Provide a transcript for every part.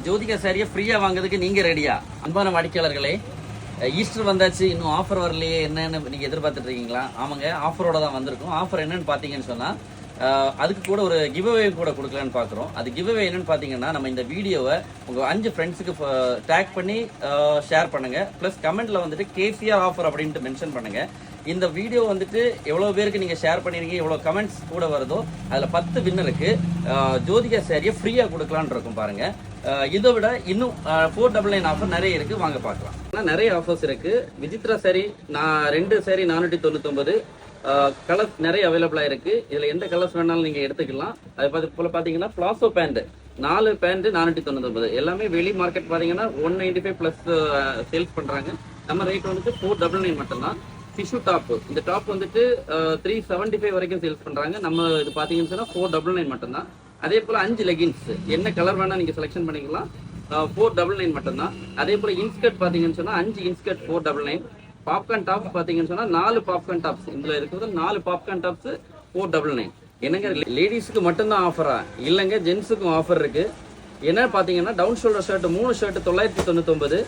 ஜோதிகா சாரியை ஃப்ரீயா வாங்குறதுக்கு நீங்க ரெடியா? அன்பான வாடிக்கையாளர்களே, ஈஸ்டர் வந்தாச்சு, இன்னும் ஆஃபர் வரலையே என்னன்னு நீங்க எதிர்பார்த்துட்டு இருக்கீங்களா? ஆமாங்க, ஆஃபரோட தான் வந்திருக்கும். ஆஃபர் என்னன்னு பாத்தீங்கன்னு சொன்னா அதுக்கு கூட ஒரு கிவ்அவே கூட கொடுக்கலான்னு பாக்குறோம். அது கிவ்அவே என்னன்னு பாத்தீங்கன்னா, நம்ம இந்த வீடியோவை உங்க 5 ஃப்ரெண்ட்ஸுக்கு டேக் பண்ணி ஷேர் பண்ணுங்க. பிளஸ் கமெண்ட்ல வந்துட்டு கேசிஆர் ஆஃபர் அப்படின்ட்டு மென்ஷன் பண்ணுங்க. இந்த வீடியோ வந்துட்டு எவ்வளவு பேருக்கு நீங்க ஷேர் பண்ணிருக்கீங்க, எவ்வளவு கமெண்ட்ஸ் கூட வருதோ அதுல 10 வின்னருக்கு ஜோதிகா சாரியை ஃப்ரீயா கொடுக்கலான்னு இருக்கும் பாருங்க. இதை விட இன்னும் 499 ஆஃபர் நிறைய இருக்கு, வாங்க பார்க்கலாம். நிறைய ஆஃபர்ஸ் இருக்கு. விசித்ரா சாரி 2 சாரி 499, கலர்ஸ் நிறைய அவைலபிளா இருக்கு. இதுல எந்த கலர்ஸ் வேணாலும் நீங்க எடுத்துக்கலாம். அது போல பாத்தீங்கன்னா பிளாசோ பேண்ட் 4 பேண்ட் 499, எல்லாமே வெளி மார்க்கெட் பாத்தீங்கன்னா 195 பிளஸ் சேல்ஸ் பண்றாங்க. நம்ம ரேட் வந்துட்டு 499 மட்டும்தான். டிஷ்யூ டாப், இந்த டாப் வந்துட்டு 375 வரைக்கும் சேல்ஸ் பண்றாங்க. நம்ம இது பாத்தீங்கன்னு சொன்னா 499 மட்டும்தான். அதே போல 5 லெகின்ஸ், என்ன கலர் வேணா நீங்க செலக்ஷன் பண்ணிக்கலாம், 499 மட்டும்தான். அதே போல இன்ஸ்கர்ட் பாத்தீங்கன்னு சொன்னா 5 இன்ஸ்கர்ட் 499. பாப்கார்ன் டாப்ஸ் பாத்தீங்கன்னு சொன்னா 4 பாப்கார்ன் டாப்ஸ், இதுல இருக்கிறது 4 பாப்கார்ன் டாப்ஸ் 499. என்னங்க லேடிஸ்க்கு மட்டும்தான் ஆஃபரா? இல்லைங்க, ஜென்ஸுக்கும் ஆஃபர் இருக்கு. என்ன பாத்தீங்கன்னா டவுன் ஷோல்டர் ஷர்ட் 3 ஷர்ட் 999.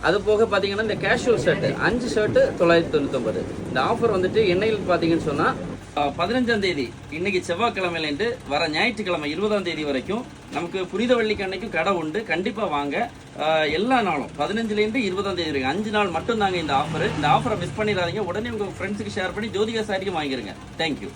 அது போக பாத்தீங்கன்னா இந்த கேஷுவல் ஷர்ட் 5 ஷர்ட் 999. இந்த ஆஃபர் வந்துட்டு என்னையில் பாத்தீங்கன்னு சொன்னா 15ஆம் தேதி, இன்னைக்கு செவ்வாய்க்கிழமையிலேருந்து வர ஞாயிற்றுக்கிழமை 20ஆம் தேதி வரைக்கும் நமக்கு புனித வெள்ளிக்கு அன்னைக்கும் கடை உண்டு. கண்டிப்பா வாங்க. எல்லா நாளும் 15லேருந்து 20ஆம் தேதி வரைக்கும் 5 நாள் மட்டும் தாங்க இந்த ஆஃபர். இந்த ஆஃபரை மிஸ் பண்ணிடாதீங்க. உடனே உங்க ஃப்ரெண்ட்ஸுக்கு ஷேர் பண்ணி ஜோதிகா சாரிக்கும் வாங்கிருங்க. தேங்க்யூ.